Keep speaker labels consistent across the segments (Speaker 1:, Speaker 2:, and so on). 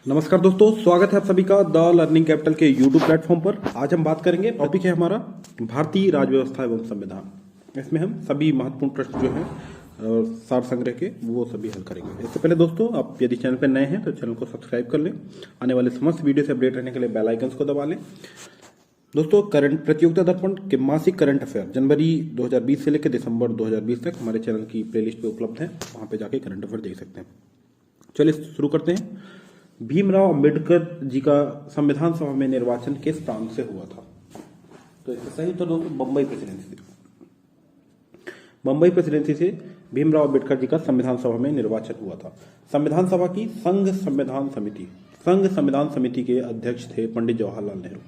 Speaker 1: नमस्कार दोस्तों, स्वागत है आप सभी का द लर्निंग कैपिटल के यूट्यूब प्लेटफॉर्म पर। आज हम बात करेंगे, टॉपिक है हमारा भारतीय राज्य व्यवस्था एवं संविधान। इसमें हम सभी महत्वपूर्ण प्रश्न जो हैं सार संग्रह के वो सभी हल करेंगे। इससे पहले दोस्तों, आप यदि चैनल पर नए हैं तो चैनल को सब्सक्राइब कर लें। आने वाले समस्त वीडियो से अपडेट रहने के लिए बेल आइकन्स को दबा लें। दोस्तों, करंट प्रतियोगिता दर्पण के मासिक करंट अफेयर जनवरी 2020 से लेकर दिसंबर 2020 तक हमारे चैनल की प्लेलिस्ट पे उपलब्ध है, वहां पे जाके करंट अफेयर देख सकते हैं। चलिए शुरू करते हैं। भीमराव अंबेडकर जी का संविधान सभा में निर्वाचन किस प्रांत से हुआ था? तो इसका सही उत्तर दोस्तों बंबई प्रेसिडेंसी से। बंबई प्रेसिडेंसी से भीमराव अंबेडकर जी का संविधान सभा में निर्वाचन हुआ था। संविधान सभा की संघ संविधान समिति के अध्यक्ष थे पंडित जवाहरलाल नेहरू।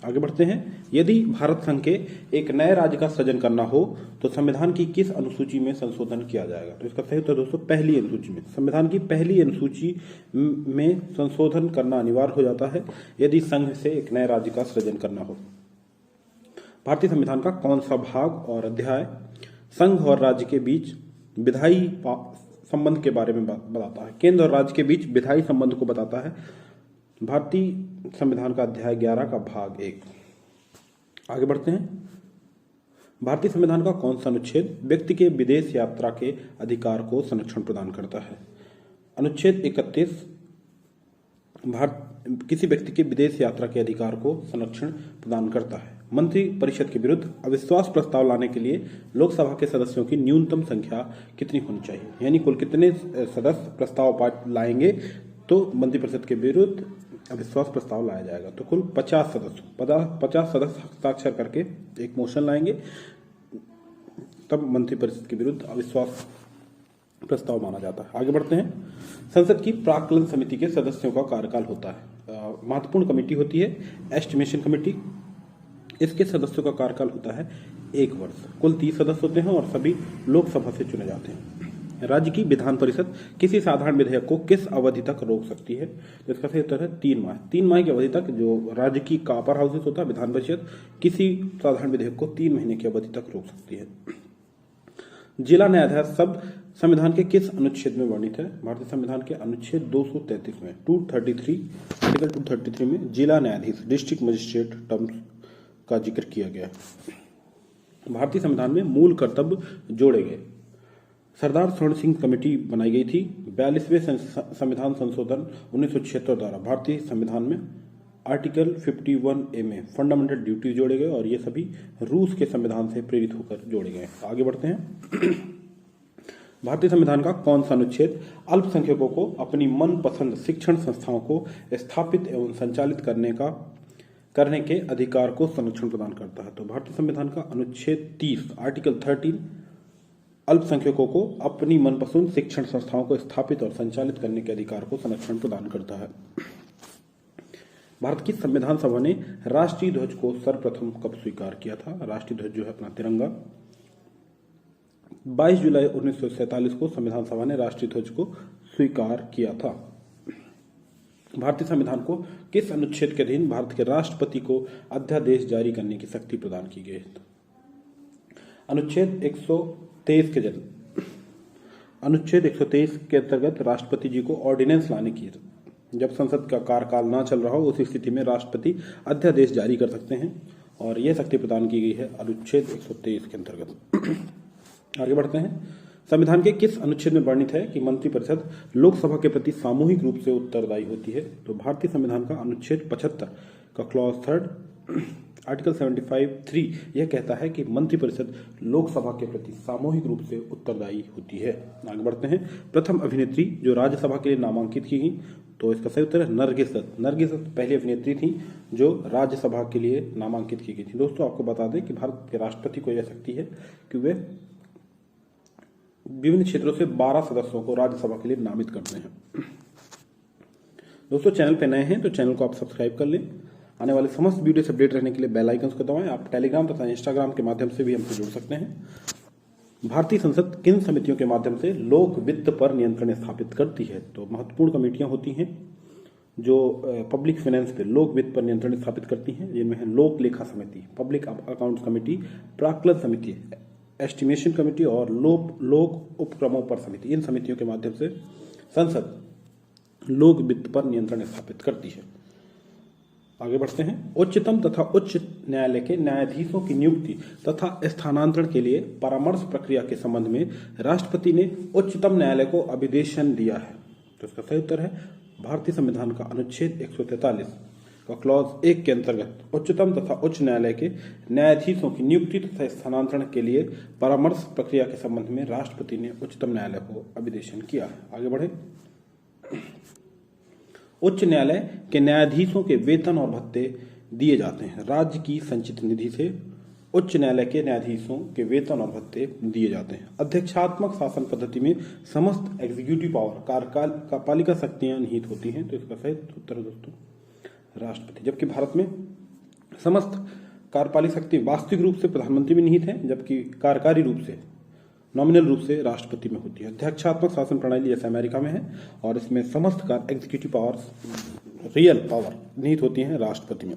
Speaker 1: आगे बढ़ते हैं। यदि भारत संघ के एक नए राज्य का सृजन करना हो तो संविधान की किस अनुसूची में संशोधन किया जाएगा? तो इसका सही उत्तर दोस्तों पहली अनुसूची में। संविधान की पहली अनुसूची में संशोधन करना अनिवार्य हो जाता है यदि संघ से एक नए राज्य का सृजन करना हो। भारतीय संविधान का कौन सा भाग और अध्याय संघ और राज्य के बीच विधायी संबंध के बारे में बताता है? केंद्र और राज्य के बीच विधायी संबंध को बताता है भारतीय संविधान का अध्याय 11 का भाग 1। आगे बढ़ते हैं। भारतीय संविधान का कौन सा अनुच्छेद व्यक्ति के विदेश यात्रा के अधिकार को संरक्षण प्रदान करता है? अनुच्छेद 31 किसी व्यक्ति के विदेश यात्रा के अधिकार को संरक्षण प्रदान करता है। मंत्री परिषद के विरुद्ध अविश्वास प्रस्ताव लाने के लिए लोकसभा के सदस्यों की न्यूनतम संख्या कितनी होनी चाहिए? यानी कुल कितने सदस्य प्रस्ताव लाएंगे तो मंत्रिपरिषद के विरुद्ध अविश्वास प्रस्ताव लाया जाएगा? तो कुल 50 सदस्य हस्ताक्षर करके एक मोशन लाएंगे, तब मंत्रिपरिषद के विरुद्ध अविश्वास प्रस्ताव माना जाता है। आगे बढ़ते हैं। संसद की प्राक्कलन समिति के सदस्यों का कार्यकाल होता है, महत्वपूर्ण कमेटी होती है एस्टिमेशन कमेटी। इसके सदस्यों का कार्यकाल होता है 1 वर्ष। कुल 30 सदस्य होते हैं और सभी लोकसभा से चुने जाते हैं। राज्य की विधान परिषद किसी साधारण विधेयक को किस अवधि तक रोक सकती है? तो इसका सही उत्तर है 3 माह। 3 माह की अवधि तक जो राज्य की अपर हाउसेस होता है विधान परिषद किसी साधारण विधेयक को 3 महीने की अवधि तक रोक सकती है। जिला न्यायाधीश शब्द संविधान के किस अनुच्छेद में वर्णित है? भारतीय संविधान के अनुच्छेद 233 में 233 आर्टिकल 233 में जिला न्यायाधीश डिस्ट्रिक्ट मजिस्ट्रेट टर्म्स का जिक्र किया गया है। भारतीय संविधान में मूल कर्तव्य जोड़े गए। सरदार स्वर्ण सिंह कमेटी बनाई गई थी। 42वें संविधान संशोधन 1976 द्वारा भारतीय संविधान में आर्टिकल 51A में फंडामेंटल ड्यूटी जोड़े गए और ये सभी रूस के संविधान से प्रेरित होकर जोड़े गए। आगे बढ़ते हैं। भारतीय संविधान का कौन सा अनुच्छेद अल्पसंख्यकों को अपनी मनपसंद शिक्षण संस्थाओं को स्थापित एवं संचालित करने के अधिकार को संरक्षण प्रदान करता है? तो भारतीय संविधान का अनुच्छेद 30 आर्टिकल 13 अल्पसंख्यकों को अपनी मनपसंद शिक्षण संस्थाओं को स्थापित और संचालित करने के अधिकार को संरक्षण प्रदान करता है। भारत की संविधान सभा ने राष्ट्रीय ध्वज को सर्वप्रथम कब स्वीकार किया था? राष्ट्रीय ध्वज जो है अपना तिरंगा 22 जुलाई 1947 को संविधान सभा ने राष्ट्रीय ध्वज को स्वीकार किया था। भारतीय संविधान को किस अनुच्छेद के अधीन भारत के राष्ट्रपति को अध्यादेश जारी करने की शक्ति प्रदान की गई? अनुच्छेद 123 के अनुच्छेद 123 के अंतर्गत राष्ट्रपति जी को ऑर्डिनेंस लाने की, जब संसद का कार्यकाल ना चल रहा हो उस स्थिति में राष्ट्रपति अध्यादेश जारी कर सकते हैं और यह शक्ति प्रदान की गई है अनुच्छेद 123 के अंतर्गत। आगे बढ़ते हैं। संविधान के किस अनुच्छेद में वर्णित है कि मंत्रिपरिषद लोकसभा के प्रति सामूहिक रूप से उत्तरदायी होती है? तो भारतीय संविधान का अनुच्छेद 75 का क्लॉज 3 आर्टिकल 75(3) यह कहता है कि मंत्रिपरिषद लोकसभा के प्रति सामूहिक रूप से उत्तरदायी होती है। आगे बढ़ते हैं। प्रथम अभिनेत्री जो राज्यसभा के लिए नामांकित की गई, तो इसका सही उत्तर है नरगिस दत्त। नरगिस दत्त पहली अभिनेत्री थी जो राज्यसभा के लिए नामांकित की गई थी। दोस्तों, आपको बता दें कि भारत के राष्ट्रपति को यह शक्ति है कि वे विभिन्न क्षेत्रों से 12 सदस्यों को राज्यसभा के लिए नामित करते हैं। दोस्तों, चैनल पे नए हैं तो चैनल को आप सब्सक्राइब कर लें। आने वाले समस्त वीडियो से अपडेट रहने के लिए बेल आइकन्स को दबाएं। आप टेलीग्राम तथा इंस्टाग्राम के माध्यम से भी हमसे जुड़ सकते हैं। भारतीय संसद किन समितियों के माध्यम से लोक वित्त पर नियंत्रण स्थापित करती है? तो महत्वपूर्ण कमेटियां होती हैं जो पब्लिक फाइनेंस पे लोक वित्त पर नियंत्रण स्थापित करती हैं, जिनमें है लोक लेखा समिति, पब्लिक अकाउंट्स कमेटी, प्राक्कलन समिति, एस्टिमेशन कमेटी और लोक उपक्रमों पर समिति। इन समितियों के माध्यम से संसद लोक वित्त पर नियंत्रण स्थापित करती है। आगे बढ़ते हैं। उच्चतम तथा उच्च न्यायालय के न्यायाधीशों की नियुक्ति तथा स्थानांतरण के लिए परामर्श प्रक्रिया के संबंध में राष्ट्रपति ने उच्चतम न्यायालय को अभिदेशन दिया है। तो इसका सही उत्तर है भारतीय संविधान का अनुच्छेद 143 का क्लॉज 1 के अंतर्गत उच्चतम तथा उच्च न्यायालय के न्यायाधीशों की नियुक्ति तथा स्थानांतरण के लिए परामर्श प्रक्रिया के संबंध में राष्ट्रपति ने उच्चतम न्यायालय को अभिदेशन किया है। आगे बढ़े। उच्च न्यायालय के न्यायाधीशों के वेतन और भत्ते दिए जाते हैं राज्य की संचित निधि से। उच्च न्यायालय के न्यायाधीशों के वेतन और भत्ते दिए जाते हैं। अध्यक्षात्मक शासन पद्धति में समस्त एग्जीक्यूटिव पावर पालिका शक्तियां निहित होती हैं। तो इसका सही उत्तर है दोस्तों राष्ट्रपति। जबकि भारत में समस्त कार्यपालिक शक्ति वास्तविक रूप से प्रधानमंत्री में निहित है, जबकि कार्यकारी रूप से नॉमिनल रूप से राष्ट्रपति में होती है। अध्यक्षात्मक शासन प्रणाली जैसे अमेरिका में है और इसमें समस्त एग्जीक्यूटिव पावर्स रियल पावर निहित होती हैं राष्ट्रपति में।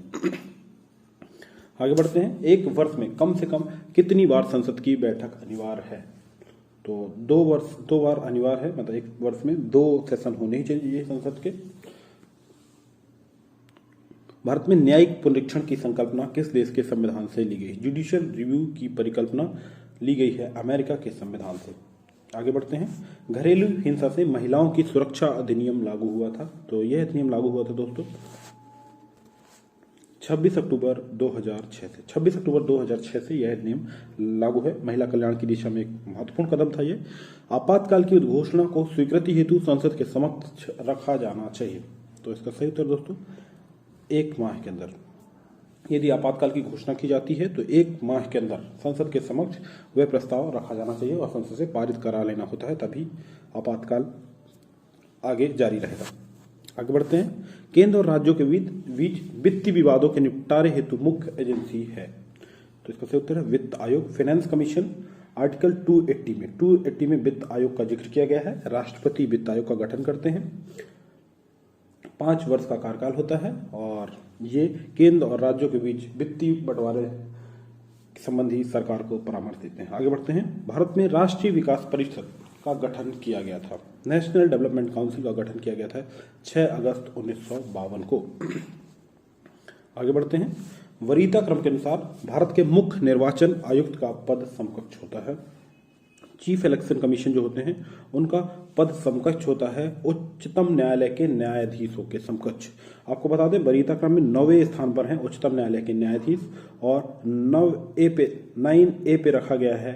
Speaker 1: आगे बढ़ते हैं। एक वर्ष में कम से कम कितनी बार संसद की बैठक अनिवार्य है? तो 2 बार अनिवार्य है, मतलब एक वर्ष में 2 सेशन होने ही चाहिए संसद के। भारत में न्यायिक पुनरीक्षण की संकल्पना किस देश के संविधान से ली गई? जुडिशियल रिव्यू की परिकल्पना ली गई है अमेरिका के संविधान से। आगे बढ़ते हैं। घरेलू हिंसा से महिलाओं की सुरक्षा अधिनियम लागू हुआ था। तो यह अधिनियम लागू हुआ था दोस्तों 26 अक्टूबर 2006 से। 26 अक्टूबर 2006 से यह अधिनियम लागू है। महिला कल्याण की दिशा में एक महत्वपूर्ण कदम था ये। आपातकाल की उद्घोषणा को स्वीकृति हेतु संसद के समक्ष रखा जाना चाहिए। तो इसका सही उत्तर दोस्तों 1 माह के अंदर यदि आपातकाल की घोषणा की जाती है तो 1 माह के अंदर संसद के समक्ष वह प्रस्ताव रखा जाना चाहिए और संसद से पारित करा लेना होता है, तभी आपातकाल आगे जारी रहेगा। आगे बढ़ते हैं। केंद्र और राज्यों के बीच वित्तीय विवादों के निपटारे हेतु मुख्य एजेंसी है। तो इसका सही उत्तर है वित्त आयोग। फाइनेंस कमीशन आर्टिकल 280 में वित्त आयोग का जिक्र किया गया है। राष्ट्रपति वित्त आयोग का गठन करते हैं। 5 वर्ष का कार्यकाल होता है और ये केंद्र और राज्यों के बीच वित्तीय बंटवारे संबंधी सरकार को परामर्श देते हैं। आगे बढ़ते हैं। भारत में राष्ट्रीय विकास परिषद का गठन किया गया था। नेशनल डेवलपमेंट काउंसिल का गठन किया गया था 6 अगस्त 1952 को। आगे बढ़ते हैं। वरीयता क्रम के अनुसार भारत के मुख्य निर्वाचन आयुक्त का पद समकक्ष होता है। चीफ इलेक्शन कमीशन जो होते हैं उनका पद समकक्ष होता है उच्चतम न्यायालय के न्यायाधीशों के समकक्ष। आपको बता दें वरीयता क्रम में 9वें स्थान पर हैं उच्चतम न्यायालय के न्यायाधीश और 9A पे रखा गया है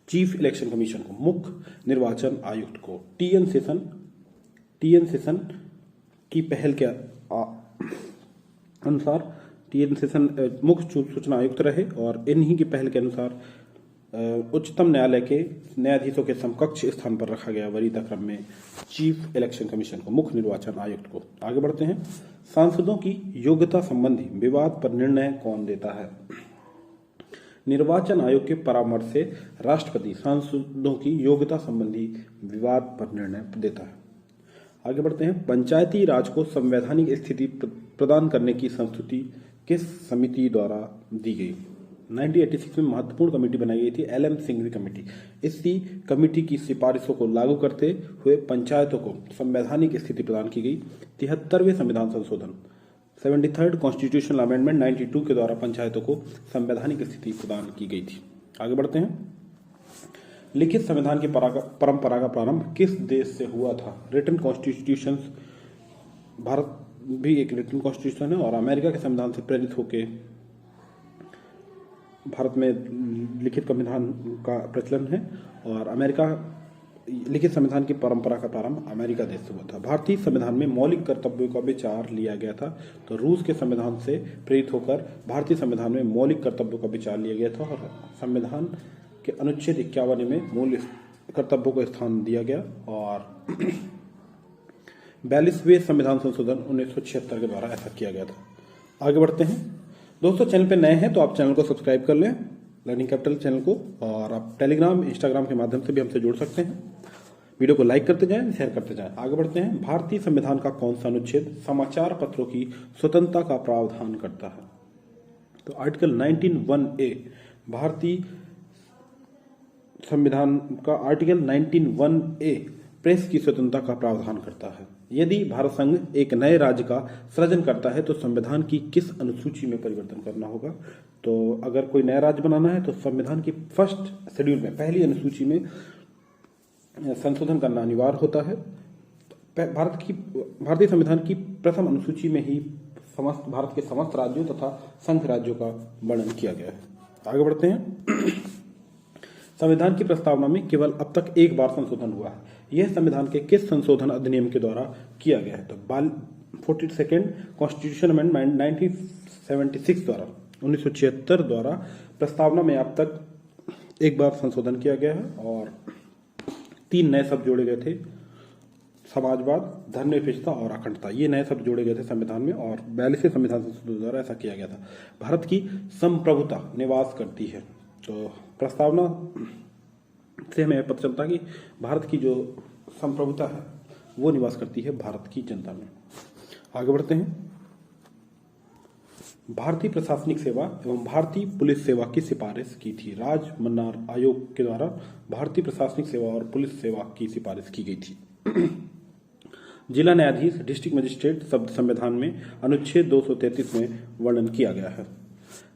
Speaker 1: चीफ इलेक्शन कमीशन को, मुख्य निर्वाचन आयुक्त को। टीएन सेशन की पहल के अनुसार टीएन सेशन मुख्य सूचना आयुक्त रहे और इन्हीं की पहल के अनुसार उच्चतम न्यायालय के न्यायाधीशों के समकक्ष स्थान पर रखा गया वरीयता क्रम में चीफ इलेक्शन कमीशन को, मुख्य निर्वाचन आयुक्त को। आगे बढ़ते हैं। सांसदों की योग्यता संबंधी विवाद पर निर्णय कौन देता है? निर्वाचन आयोग के परामर्श से राष्ट्रपति सांसदों की योग्यता संबंधी विवाद पर निर्णय देता है। आगे बढ़ते हैं। पंचायती राज को संवैधानिक स्थिति प्रदान करने की संस्तुति किस समिति द्वारा दी गई? 1986 में महत्वपूर्ण कमेटी बनाई गई थी, LM सिंघवी कमेटी। इसी कमेटी की सिफारिशों को लागू करते हुए पंचायतों को संवैधानिक स्थिति प्रदान की गई। 73वें संविधान संशोधन 73rd कॉन्स्टिट्यूशनल अमेंडमेंट 92 के द्वारा पंचायतों को संवैधानिक स्थिति प्रदान की गई थी। आगे बढ़ते हैं। लिखित संविधान की परंपरा का प्रारंभ किस देश से हुआ था? रिटन कॉन्स्टिट्यूशन, भारत भी एक रिटन कॉन्स्टिट्यूशन है और अमेरिका के संविधान से प्रेरित होकर भारत में लिखित संविधान का प्रचलन है और अमेरिका लिखित संविधान की परंपरा का प्रारंभ अमेरिका देश से हुआ था। भारतीय संविधान में मौलिक कर्तव्यों का विचार लिया गया था। तो रूस के संविधान से प्रेरित होकर भारतीय संविधान में मौलिक कर्तव्यों का विचार लिया गया था और संविधान के अनुच्छेद 51 में मूल कर्तव्यों को स्थान दिया गया और 42वें संविधान संशोधन 1976 के द्वारा ऐसा किया गया था। आगे बढ़ते हैं। दोस्तों चैनल पे नए हैं तो आप चैनल को सब्सक्राइब कर लें, लर्निंग कैपिटल चैनल को, और आप टेलीग्राम इंस्टाग्राम के माध्यम से भी हमसे जुड़ सकते हैं। वीडियो को लाइक करते जाएं, शेयर करते जाएं। आगे बढ़ते हैं। भारतीय संविधान का कौन सा अनुच्छेद समाचार पत्रों की स्वतंत्रता का प्रावधान करता है? तो आर्टिकल 19(1)(a) भारतीय संविधान का आर्टिकल 19(1)(a) प्रेस की स्वतंत्रता का प्रावधान करता है। यदि भारत संघ एक नए राज्य का सृजन करता है तो संविधान की किस अनुसूची में परिवर्तन करना होगा? तो अगर कोई नया राज्य बनाना है तो संविधान की फर्स्ट शेड्यूल में, पहली अनुसूची में संशोधन करना अनिवार्य होता है। भारतीय संविधान की प्रथम अनुसूची में ही समस्त भारत के समस्त राज्यों तथा संघ राज्यों का वर्णन किया गया है। आगे बढ़ते हैं। संविधान की प्रस्तावना में केवल अब तक एक बार संशोधन हुआ है। यह संविधान के किस संशोधन अधिनियम के द्वारा किया गया है? तो 42nd कॉन्स्टिट्यूशन अमेंडमेंट 1976 द्वारा 1976 द्वारा प्रस्तावना में अब तक एक बार संशोधन किया गया है और 3 नए शब्द जोड़े गए थे, समाजवाद, धर्मनिरपेक्षता और अखंडता। ये नए शब्द जोड़े गए थे संविधान में और 42वें संविधान संशोधन द्वारा ऐसा किया गया था। भारत की संप्रभुता निवास करती है। तो प्रस्तावना से हमें पता चलता है कि भारत की जो संप्रभुता है वो निवास करती है भारत की जनता में। आगे बढ़ते हैं। भारतीय प्रशासनिक सेवा एवं भारतीय पुलिस सेवा की सिफारिश की थी। राज मन्नार आयोग के द्वारा भारतीय प्रशासनिक सेवा और पुलिस सेवा की सिफारिश की गई थी। जिला न्यायाधीश, डिस्ट्रिक्ट मजिस्ट्रेट शब्द संविधान में अनुच्छेद 233 में वर्णन किया गया है।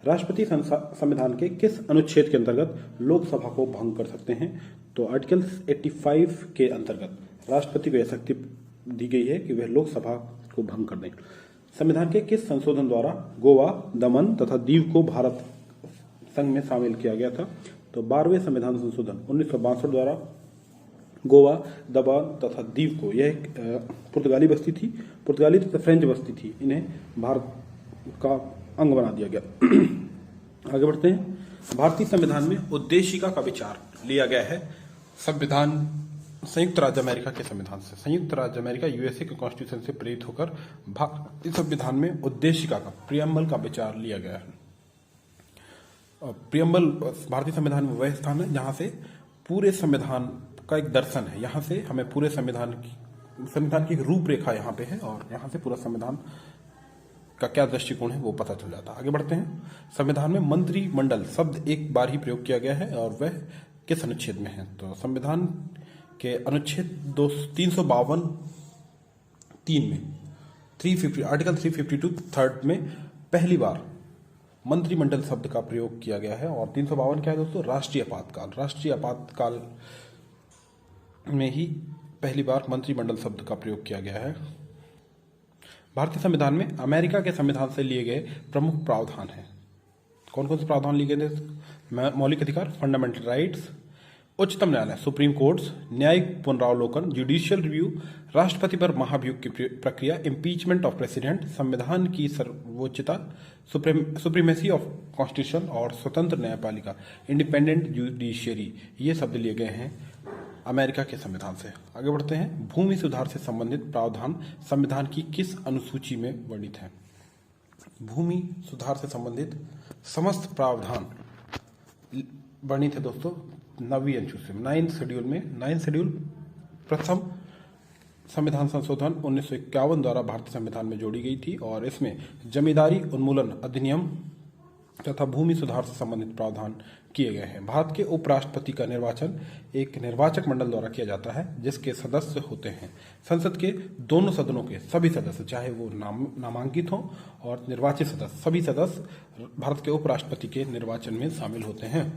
Speaker 1: राष्ट्रपति संविधान के किस अनुच्छेद के अंतर्गत लोकसभा को भंग कर सकते हैं? तो आर्टिकल 85 के अंतर्गत राष्ट्रपति को यह शक्ति दी गई है कि वह लोकसभा को भंग कर दें। संविधान के किस संशोधन द्वारा गोवा, दमन तथा दीव को भारत संघ में शामिल किया गया था? तो 12वें संविधान संशोधन 1962 द्वारा गोवा, दमन तथा दीव को, यह एक पुर्तगाली बस्ती थी, पुर्तगाली तथा फ्रेंच बस्ती थी, इन्हें भारत का अंग बना दिया गया। आगे बढ़ते हैं। भारतीय संविधान में उद्देशिका का विचार लिया गया है संविधान संयुक्त राज्य अमेरिका के संविधान से। संयुक्त राज्य अमेरिका यूएसए के कॉन्स्टिट्यूशन से प्रेरित होकर भारतीय संविधान में उद्देशिका का, प्रियम्बल का विचार लिया गया है। प्रियम्बल भारतीय संविधान में वह स्थान है जहां से पूरे संविधान का एक दर्शन है। यहाँ से हमें पूरे संविधान की रूपरेखा यहाँ पे है और यहाँ से पूरा संविधान का क्या दृष्टिकोण है वो पता चल जाता है। आगे बढ़ते हैं। संविधान में मंत्रिमंडल शब्द एक बार ही प्रयोग किया गया है और वह किस अनुच्छेद में है? तो संविधान के अनुच्छेद 352 3 में आर्टिकल 352 थर्ड में पहली बार मंत्रिमंडल शब्द का प्रयोग किया गया है। और 352 क्या है दोस्तों? राष्ट्रीय आपातकाल। राष्ट्रीय आपातकाल में ही पहली बार मंत्रिमंडल शब्द का प्रयोग किया गया है। भारतीय संविधान में अमेरिका के संविधान से लिए गए प्रमुख प्रावधान हैं। कौन कौन से प्रावधान लिए गए थे? मौलिक अधिकार, फंडामेंटल राइट्स, उच्चतम न्यायालय, सुप्रीम कोर्ट्स, न्यायिक पुनरावलोकन, जुडिशियल रिव्यू, राष्ट्रपति पर महाभियोग की प्रक्रिया, इम्पीचमेंट ऑफ प्रेसिडेंट, संविधान की सर्वोच्चता, सुप्रीमेसी ऑफ कॉन्स्टिट्यूशन और स्वतंत्र न्यायपालिका, इंडिपेंडेंट जुडिशियरी, ये शब्द लिए गए हैं अमेरिका के संविधान से। आगे बढ़ते हैं। भूमि सुधार से संबंधित प्रावधान संविधान की किस अनुसूची में वर्णित है? भूमि सुधार से संबंधित समस्त प्रावधान वर्णित है दोस्तों 9वीं अनुसूची में, 9th शेड्यूल में। 9th शेड्यूल प्रथम संविधान संशोधन 1951 द्वारा भारतीय संविधान में जोड़ी गई थी और इसमें जमींदारी उन्मूलन अधिनियम तथा भूमि सुधार से संबंधित प्रावधान किए गए हैं। भारत के उपराष्ट्रपति का निर्वाचन एक निर्वाचक मंडल द्वारा किया जाता है जिसके सदस्य होते हैं संसद के दोनों सदनों के सभी सदस्य, चाहे वो नामांकित हों और निर्वाचित सदस्य, सभी सदस्य भारत के उपराष्ट्रपति के निर्वाचन में शामिल होते हैं।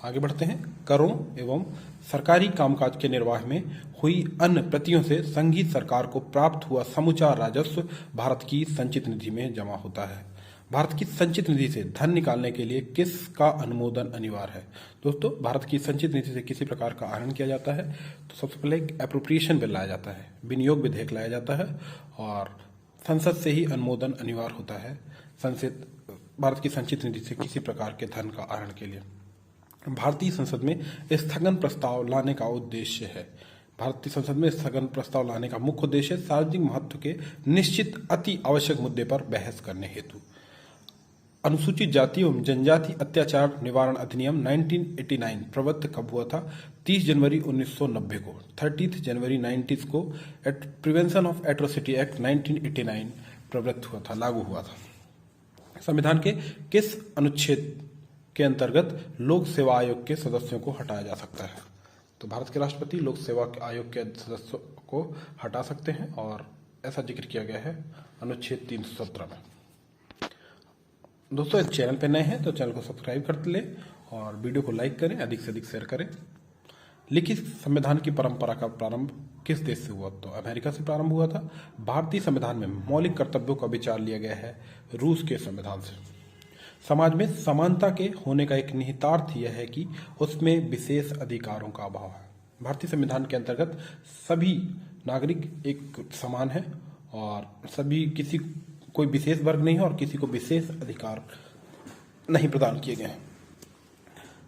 Speaker 1: आगे बढ़ते हैं। करों एवं सरकारी कामकाज के निर्वाह में हुई अन्य प्रतियों से संघीय सरकार को प्राप्त हुआ समूचा राजस्व भारत की संचित निधि में जमा होता है। भारत की संचित निधि से धन निकालने के लिए किसका अनुमोदन अनिवार्य है? दोस्तों, भारत की संचित निधि से किसी प्रकार का आहरण किया जाता है तो सबसे पहले एक एप्रोप्रिएशन बिल लाया जाता है, विनियोग विधेयक लाया जाता है और संसद से ही अनुमोदन अनिवार्य होता है संसद भारत की संचित निधि से किसी प्रकार के धन का आहरण के लिए। भारतीय संसद में स्थगन प्रस्ताव लाने का उद्देश्य है। भारतीय संसद में स्थगन प्रस्ताव लाने का मुख्य उद्देश्य सार्वजनिक महत्व के निश्चित अति आवश्यक मुद्दे पर बहस करने हेतु। अनुसूचित जाति एवं जनजाति अत्याचार निवारण अधिनियम 1989 प्रवृत्त कब हुआ था? 30 जनवरी 1990 को। 30 जनवरी 90 को प्रिवेंशन ऑफ एट्रोसिटी एक्ट 1989 प्रवृत्त हुआ था, लागू हुआ था। संविधान के किस अनुच्छेद के अंतर्गत लोक सेवा आयोग के सदस्यों को हटाया जा सकता है? तो भारत के राष्ट्रपति लोक सेवा आयोग के सदस्यों को हटा सकते हैं और ऐसा जिक्र किया गया है अनुच्छेद 317 में। दोस्तों, इस चैनल पर नए हैं तो चैनल को सब्सक्राइब कर लें और वीडियो को लाइक करें, अधिक से अधिक शेयर करें। लिखित संविधान की परंपरा का प्रारंभ किस देश से हुआ? तो अमेरिका से प्रारंभ हुआ था। भारतीय संविधान में मौलिक कर्तव्यों का विचार लिया गया है रूस के संविधान से। समाज में समानता के होने का एक निहितार्थ यह है कि उसमें विशेष अधिकारों का अभाव है। भारतीय संविधान के अंतर्गत सभी नागरिक एक समान है और सभी कोई विशेष वर्ग नहीं है और किसी को विशेष अधिकार नहीं प्रदान किए गए हैं।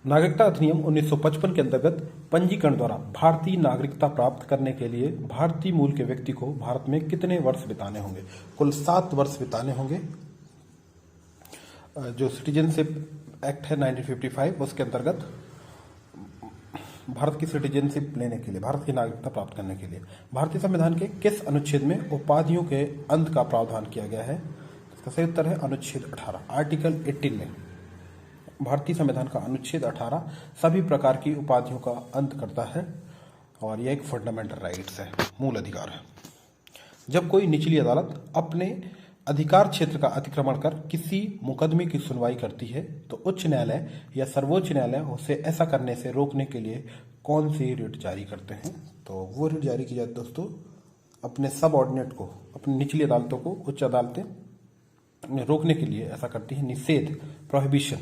Speaker 1: नागरिकता अधिनियम 1955 के अंतर्गत पंजीकरण द्वारा भारतीय नागरिकता प्राप्त करने के लिए भारतीय मूल के व्यक्ति को भारत में कितने वर्ष बिताने होंगे? कुल 7 वर्ष बिताने होंगे। जो सिटीजनशिप एक्ट है 1955, उसके अंतर्गत भारत की सिटीजनशिप लेने के लिए, भारत की नागरिकता प्राप्त करने के लिए भारतीय संविधान के किस अनुच्छेद में उपाधियों के अंत का प्रावधान किया गया है? इसका सही उत्तर है अनुच्छेद 18, आर्टिकल 18 में। भारतीय संविधान का अनुच्छेद 18 सभी प्रकार की उपाधियों का अंत करता है और यह एक फंडामेंटल राइट्स है, मूल अधिकार है। जब कोई निचली अदालत अपने अधिकार क्षेत्र का अतिक्रमण कर किसी मुकदमे की सुनवाई करती है तो उच्च न्यायालय या सर्वोच्च न्यायालय उसे ऐसा करने से रोकने के लिए कौन सी रिट जारी करते हैं? तो वो रिट जारी की जाती है दोस्तों अपने सब ऑर्डिनेट को, अपनी निचली अदालतों को उच्च अदालतें रोकने के लिए ऐसा करती है, निषेध, प्रोहिबिशन।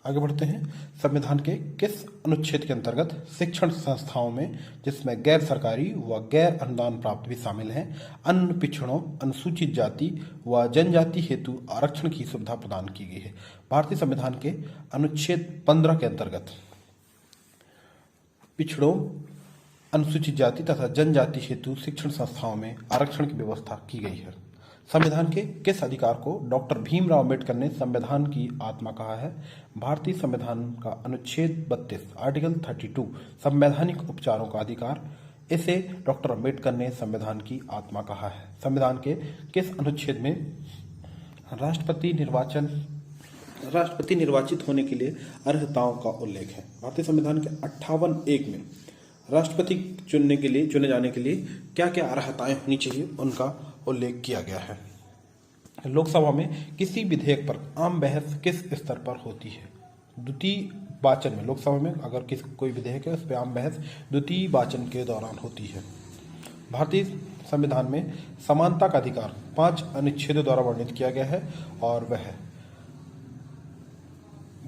Speaker 1: आगे बढ़ते हैं। संविधान के किस अनुच्छेद के अंतर्गत शिक्षण संस्थाओं में, जिसमें गैर सरकारी व गैर अनुदान प्राप्त भी शामिल हैं, अन्य पिछड़ों, अनुसूचित जाति व जनजाति हेतु आरक्षण की सुविधा प्रदान की गई है? भारतीय संविधान के अनुच्छेद 15 के अंतर्गत पिछड़ों, अनुसूचित जाति तथा जनजाति हेतु शिक्षण संस्थाओं में आरक्षण की व्यवस्था की गई है। संविधान के किस अधिकार को डॉक्टर भीमराव अम्बेडकर ने संविधान की आत्मा कहा है? भारतीय संविधान का अनुच्छेद 32, आर्टिकल 32 संवैधानिक उपचारों का अधिकार, इसे डॉक्टर अम्बेडकर ने संविधान की आत्मा कहा है। संविधान के किस अनुच्छेद में राष्ट्रपति निर्वाचित होने के लिए अर्हताओं का उल्लेख है? भारतीय संविधान के 58(1) में राष्ट्रपति चुने जाने के लिए क्या क्या अर्हताएं होनी चाहिए, उनका उल्लेख किया गया है। लोकसभा में किसी विधेयक पर आम बहस किस स्तर पर होती है? द्वितीय वाचन में। लोकसभा में अगर कोई विधेयक है उस पर आम बहस द्वितीय वाचन के दौरान होती है। भारतीय संविधान में समानता का अधिकार 5 अनुच्छेदों द्वारा वर्णित किया गया है और वह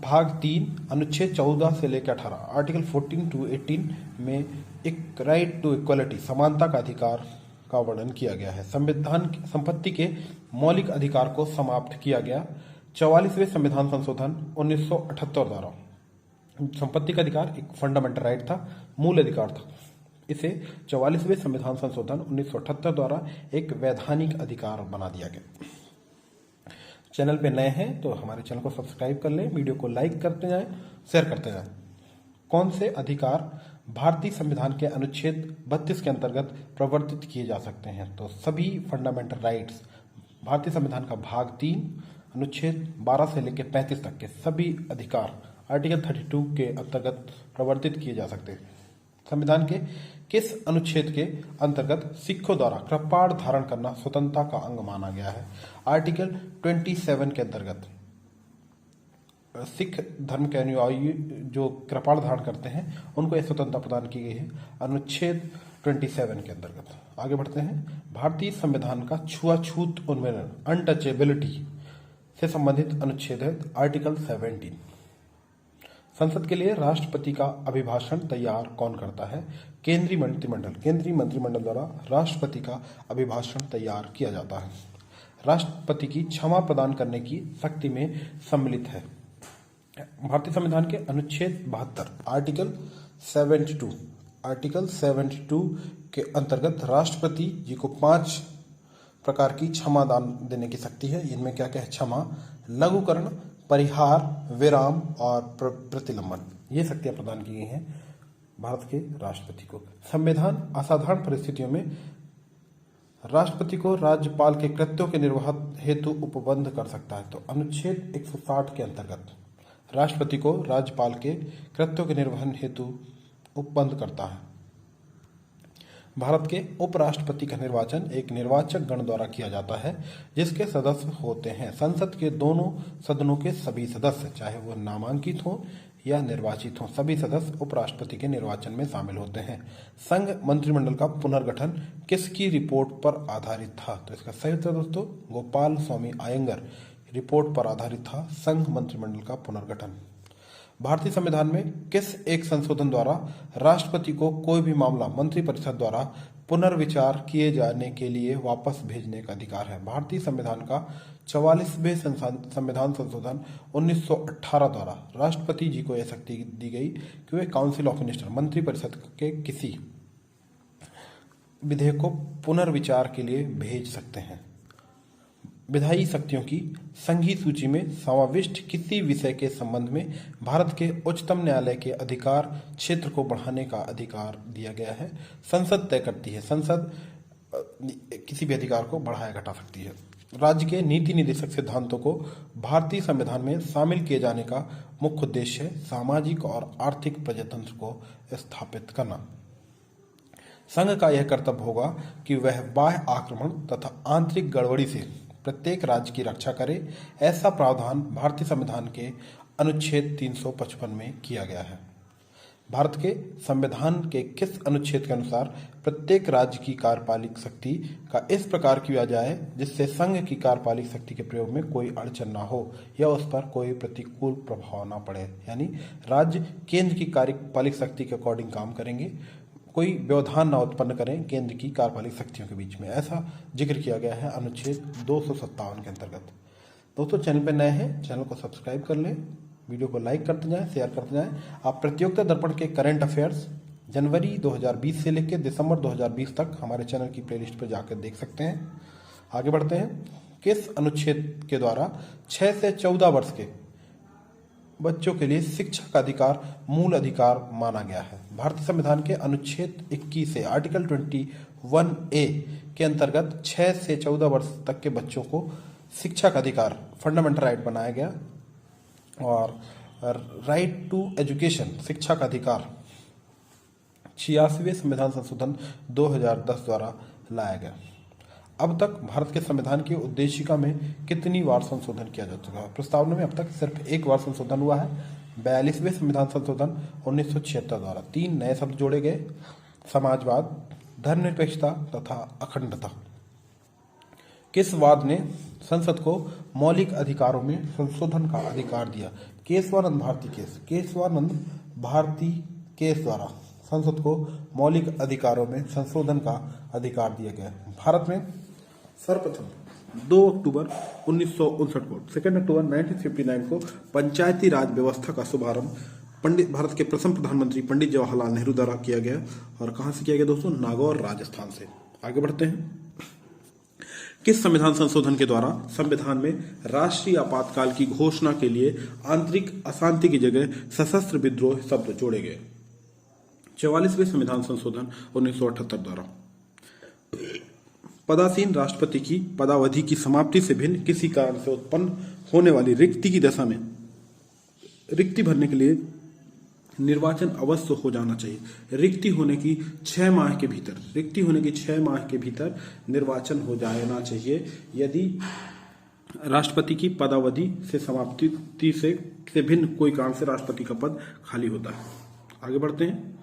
Speaker 1: भाग 3 अनुच्छेद 14 से लेकर 18, आर्टिकल 14 to 18 में एक राइट टू इक्वलिटी, समानता का अधिकार का वर्णन किया गया है। संपत्ति के मौलिक अधिकार को समाप्त किया गया 44वें संविधान संशोधन 1978 द्वारा। संपत्ति का अधिकार एक फंडामेंटल राइट था, मूल अधिकार था। इसे 44वें संविधान संशोधन 1978 द्वारा एक वैधानिक अधिकार बना दिया गया। चैनल पे नए हैं तो हमारे चैनल को सब्सक्राइब कर लें, वीडियो को लाइक करते जाएं, शेयर करते जाएं। कौन से अधिकार भारतीय संविधान के अनुच्छेद 32 के अंतर्गत प्रवर्तित किए जा सकते हैं? तो सभी फंडामेंटल राइट्स भारतीय संविधान का भाग 3 अनुच्छेद 12 से लेकर 35 तक के सभी अधिकार आर्टिकल 32 के अंतर्गत प्रवर्तित किए जा सकते हैं। संविधान के किस अनुच्छेद के अंतर्गत सिखों द्वारा कृपाण धारण करना स्वतंत्रता का अंग माना गया है? आर्टिकल 27 के अंतर्गत सिख धर्म के अनुयायी जो कृपाण धारण करते हैं उनको यह स्वतंत्रता प्रदान की गई है अनुच्छेद 27 के अंतर्गत। आगे बढ़ते हैं। भारतीय संविधान का छुआछूत उन्मूलन, अनटचेबिलिटी से संबंधित अनुच्छेद है आर्टिकल 17। संसद के लिए राष्ट्रपति का अभिभाषण तैयार कौन करता है? केंद्रीय मंत्रिमंडल द्वारा राष्ट्रपति का अभिभाषण तैयार किया जाता है। राष्ट्रपति की क्षमा प्रदान करने की शक्ति में सम्मिलित है। भारतीय संविधान के अनुच्छेद 72 आर्टिकल 72 के अंतर्गत राष्ट्रपति जी को 5 प्रकार की क्षमा दान देने की शक्ति है। इनमें क्या क्या है? क्षमा, लघुकरण, परिहार, विराम और प्रतिलंबन, ये शक्तियां प्रदान की गई हैं भारत के राष्ट्रपति को। संविधान असाधारण परिस्थितियों में राष्ट्रपति को राज्यपाल के कृत्यों के निर्वाह हेतु उपबंध कर सकता है। तो अनुच्छेद 160 के अंतर्गत राष्ट्रपति को राज्यपाल के कृत्यों के निर्वहन हेतु उपबंध करता है। भारत के उपराष्ट्रपति का निर्वाचन एक निर्वाचक गण द्वारा किया जाता है, जिसके सदस्य होते हैं संसद के दोनों सदनों के सभी सदस्य, चाहे वो नामांकित हों या निर्वाचित हों। सभी सदस्य उपराष्ट्रपति के निर्वाचन में शामिल होते हैं। संघ मंत्रिमंडल का पुनर्गठन किसकी रिपोर्ट पर आधारित था? तो इसका सही उत्तर दोस्तों गोपाल स्वामी अयंगर रिपोर्ट पर आधारित था संघ मंत्रिमंडल का पुनर्गठन। भारतीय संविधान में किस एक संशोधन द्वारा राष्ट्रपति को कोई भी मामला मंत्रिपरिषद द्वारा पुनर्विचार किए जाने के लिए वापस भेजने का अधिकार है? भारतीय संविधान का 44वें संविधान संशोधन 1918 द्वारा राष्ट्रपति जी को यह शक्ति दी गई कि वे काउंसिल ऑफ मिनिस्टर मंत्रिपरिषद के किसी विधेयक को पुनर्विचार के लिए भेज सकते हैं। विधायी शक्तियों की संघीय सूची में समाविष्ट किसी विषय के संबंध में भारत के उच्चतम न्यायालय के अधिकार क्षेत्र को बढ़ाने का अधिकार दिया गया है? संसद तय करती है। संसद किसी भी अधिकार को बढ़ाया घटा सकती है। राज्य के नीति निर्देशक सिद्धांतों को भारतीय संविधान में शामिल किए जाने का मुख्य उद्देश्य है सामाजिक और आर्थिक प्रजातंत्र को स्थापित करना। संघ का यह कर्तव्य होगा कि वह बाह्य आक्रमण तथा आंतरिक गड़बड़ी से प्रत्येक राज्य की रक्षा करे। ऐसा प्रावधान भारतीय संविधान के अनुच्छेद 355 में किया गया है। भारत के संविधान के किस अनुच्छेद के अनुसार प्रत्येक राज्य की कार्यपालिक शक्ति का इस प्रकार किया जाए जिससे संघ की कार्यपालिक शक्ति के प्रयोग में कोई अड़चन ना हो या उस पर कोई प्रतिकूल प्रभाव ना पड़े? यानी राज्य केंद्र की कार्यपालिक शक्ति के अकॉर्डिंग काम करेंगे, कोई व्यवधान ना उत्पन्न करें केंद्र की कार्यपालिक शक्तियों के बीच में, ऐसा जिक्र किया गया है अनुच्छेद 257 के अंतर्गत। दोस्तों चैनल पर नए हैं, चैनल को सब्सक्राइब कर लें, वीडियो को लाइक करते जाएं, शेयर करते जाएं। आप प्रतियोगिता दर्पण के करंट अफेयर्स जनवरी 2020 से लेकर दिसंबर 2020 तक हमारे चैनल की प्लेलिस्ट पर जाकर देख सकते हैं। आगे बढ़ते हैं। किस अनुच्छेद के द्वारा 6 से 14 वर्ष के बच्चों के लिए शिक्षा का अधिकार मूल अधिकार माना गया है? भारतीय संविधान के अनुच्छेद 21 से आर्टिकल 21A के अंतर्गत 6 से 14 वर्ष तक के बच्चों को शिक्षा का अधिकार फंडामेंटल राइट बनाया गया और राइट टू एजुकेशन शिक्षा का अधिकार 86वें संविधान संशोधन 2010 द्वारा लाया गया। अब तक भारत के संविधान की उद्देशिका में कितनी बार संशोधन किया जा चुका है? प्रस्तावना में अब तक सिर्फ एक बार संशोधन हुआ है, 42वें संविधान संशोधन 1976 द्वारा 3 नए शब्द जोड़े गए, समाजवाद, धर्मनिरपेक्षता तथा अखंडता। किस वाद ने संसद को मौलिक अधिकारों में संशोधन का अधिकार दिया? केशवानंद भारती केस द्वारा संसद को मौलिक अधिकारों में संशोधन का अधिकार दिया गया। भारत में सर्वप्रथम 2 अक्टूबर 1959 को 2 अक्टूबर 1959 को पंचायती राज व्यवस्था का शुभारंभ भारत के प्रथम प्रधानमंत्री पंडित जवाहरलाल नेहरू द्वारा किया गया। और कहां से किया गया दोस्तों? नागौर राजस्थान से। आगे बढ़ते हैं। किस संविधान संशोधन के द्वारा संविधान में राष्ट्रीय आपातकाल की घोषणा के लिए आंतरिक अशांति की जगह सशस्त्र विद्रोह शब्द जोड़े गए? 44वें संविधान संशोधन 1978 द्वारा। पदासीन राष्ट्रपति की पदावधि की समाप्ति से भिन्न किसी कारण से उत्पन्न होने वाली रिक्ति की दशा में रिक्ति भरने के लिए निर्वाचन अवश्य हो जाना चाहिए। रिक्ति होने की 6 माह के भीतर निर्वाचन हो जाना चाहिए यदि राष्ट्रपति की पदावधि से समाप्ति से भिन्न कोई कारण से राष्ट्रपति का पद खाली होता है। आगे बढ़ते हैं।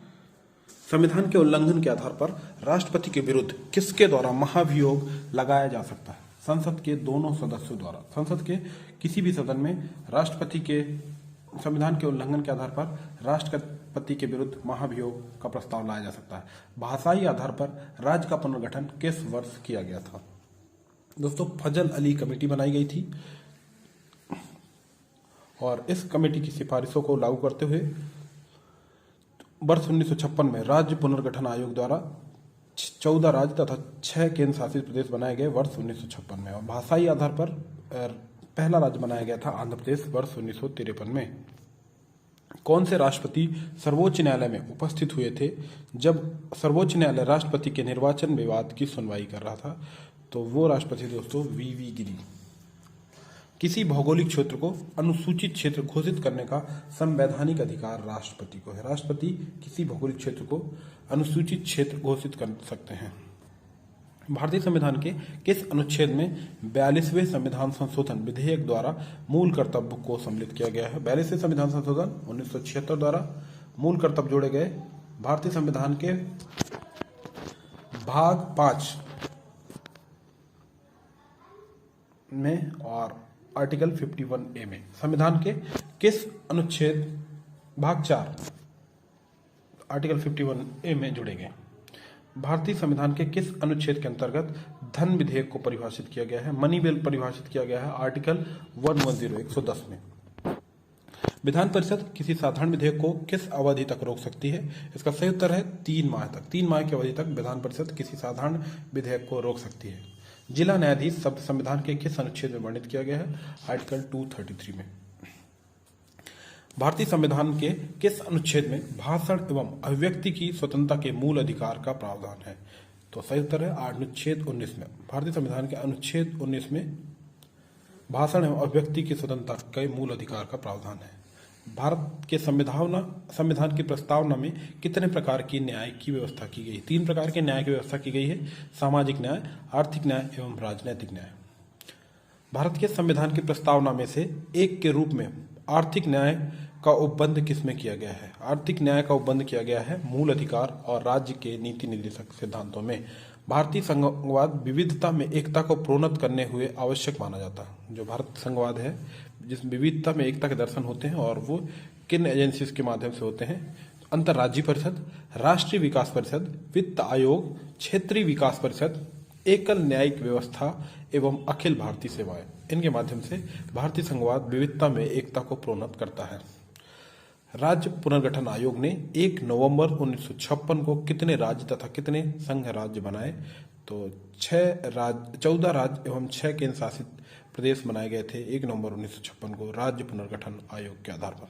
Speaker 1: संविधान के उल्लंघन के आधार पर राष्ट्रपति के विरुद्ध किसके द्वारा महाभियोग लगाया जा सकता है? संसद के दोनों सदस्यों द्वारा। संसद के किसी भी सदन में राष्ट्रपति के संविधान के उल्लंघन के आधार पर राष्ट्रपति के विरुद्ध महाभियोग का प्रस्ताव लाया जा सकता है। भाषाई आधार पर राज्य का पुनर्गठन किस वर्ष किया गया था? दोस्तों फजल अली कमेटी बनाई गई थी और इस कमेटी की सिफारिशों को लागू करते हुए वर्ष 1956 में राज्य पुनर्गठन आयोग द्वारा 14 राज्य तथा 6 केंद्र शासित प्रदेश बनाए गए वर्ष 1956 में। और भाषाई आधार पर पहला राज्य बनाया गया था आंध्र प्रदेश वर्ष 1953 में। कौन से राष्ट्रपति सर्वोच्च न्यायालय में उपस्थित हुए थे जब सर्वोच्च न्यायालय राष्ट्रपति के निर्वाचन विवाद की सुनवाई कर रहा था? तो वो राष्ट्रपति दोस्तों वी गिरी। किसी भौगोलिक क्षेत्र को अनुसूचित क्षेत्र घोषित करने का संवैधानिक अधिकार राष्ट्रपति को है। राष्ट्रपति किसी भौगोलिक क्षेत्र को अनुसूचित क्षेत्र घोषित कर सकते हैं। भारतीय संविधान के किस अनुच्छेद में 42वें संविधान संशोधन विधेयक द्वारा मूल कर्तव्य को सम्मिलित किया गया है? 42वें संविधान संशोधन 1976 द्वारा मूल कर्तव्य जोड़े गए भारतीय संविधान के भाग 5 में और आर्टिकल 51A में। संविधान के किस अनुच्छेद भाग 4 आर्टिकल 51A में जुड़े गए? भारतीय संविधान के किस अनुच्छेद के अंतर्गत धन विधेयक को परिभाषित किया गया है? मनी बिल परिभाषित किया गया है आर्टिकल 110 में। विधान परिषद किसी साधारण विधेयक को किस अवधि तक रोक सकती है? इसका सही उत्तर है 3 माह तक। 3 माह की अवधि तक विधान परिषद किसी साधारण विधेयक को रोक सकती है। जिला न्यायाधीश शब्द संविधान के किस अनुच्छेद में वर्णित किया गया है? आर्टिकल 233 में। भारतीय संविधान के किस अनुच्छेद में भाषण एवं अभिव्यक्ति की स्वतंत्रता के मूल अधिकार का प्रावधान है? तो सही उत्तर है अनुच्छेद 19 में। भारतीय संविधान के अनुच्छेद 19 में भाषण एवं अभिव्यक्ति की स्वतंत्रता के मूल अधिकार का प्रावधान है। भारत के संविधान की प्रस्तावना में कितने प्रकार की न्याय की व्यवस्था की गई? 3 प्रकार के न्याय की व्यवस्था की गई है, सामाजिक न्याय, आर्थिक न्याय एवं राजनैतिक न्याय। भारत के संविधान की प्रस्तावना में से एक के रूप में आर्थिक न्याय का उपबंध किसमें किया गया है? आर्थिक न्याय का उपबंध किया गया है मूल अधिकार और राज्य के नीति निर्देशक सिद्धांतों में। भारतीय संघवाद विविधता में एकता को प्रोन्नत करने हुए आवश्यक माना जाता है। जो भारत संघवाद है जिस विविधता में एकता के दर्शन होते हैं और वो किन एजेंसीज के माध्यम से होते हैं? अंतर्राज्यीय परिषद, राष्ट्रीय विकास परिषद, वित्त आयोग, क्षेत्रीय विकास परिषद, एकल न्यायिक व्यवस्था एवं अखिल भारतीय सेवाएं। इनके माध्यम से भारतीय संघवाद विविधता में एकता को प्रोन्नत करता है। राज्य पुनर्गठन आयोग ने 1 नवंबर 1956 को कितने राज्य तथा कितने संघ राज्य बनाए? तो 14 राज्य एवं 6 केंद्र शासित प्रदेश बनाए गए थे 1 नवंबर 1956 को राज्य पुनर्गठन आयोग के आधार पर।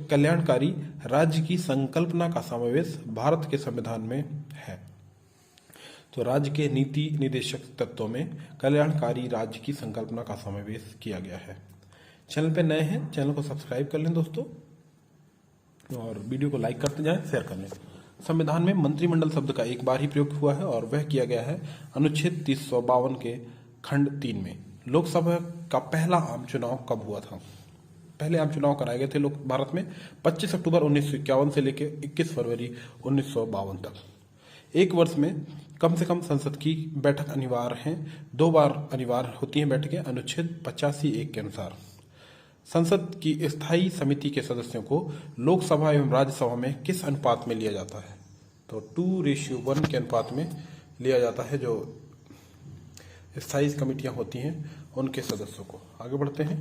Speaker 1: कल्याणकारी राज्य की संकल्पना का समावेश भारत के संविधान में है। तो राज्य के नीति निर्देशक तत्वों में कल्याणकारी राज्य की संकल्पना का समावेश किया गया है। चैनल पे नए हैं, चैनल को सब्सक्राइब कर लें दोस्तों, और वीडियो को लाइक करते जाएं, शेयर कर लें। संविधान में मंत्रिमंडल शब्द का एक बार ही प्रयोग हुआ है और वह किया गया है अनुच्छेद 352 के खंड 3 में। लोकसभा का पहला आम चुनाव कब हुआ था? पहले आम चुनाव कराए गए थे भारत में 25 अक्टूबर 1951 से लेकर 21 फरवरी 1952 तक। एक वर्ष में कम से कम संसद की बैठक अनिवार्य है, 2 बार अनिवार्य होती हैं बैठकें अनुच्छेद 85(1) के अनुसार। संसद की स्थायी समिति के सदस्यों को लोकसभा एवं राज्यसभा में किस अनुपात में लिया जाता है? तो 2:1 के अनुपात में लिया जाता है जो स्थायी कमिटियां होती हैं उनके सदस्यों को। आगे बढ़ते हैं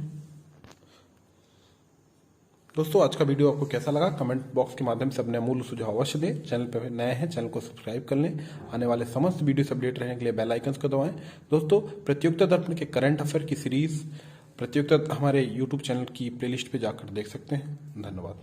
Speaker 1: दोस्तों। आज का वीडियो आपको कैसा लगा? कमेंट बॉक्स के माध्यम से अपने अमूल्य सुझाव अवश्य दें। चैनल पर नए हैं, चैनल को सब्सक्राइब कर लें। आने वाले समस्त वीडियो से अपडेट रहने के लिए बेल आइकन को दबाएं। दोस्तों, प्रतियोगिता दर्पण के करंट अफेयर की सीरीज प्रतियोगिता हमारे YouTube चैनल की प्लेलिस्ट पे जाकर देख सकते हैं। धन्यवाद।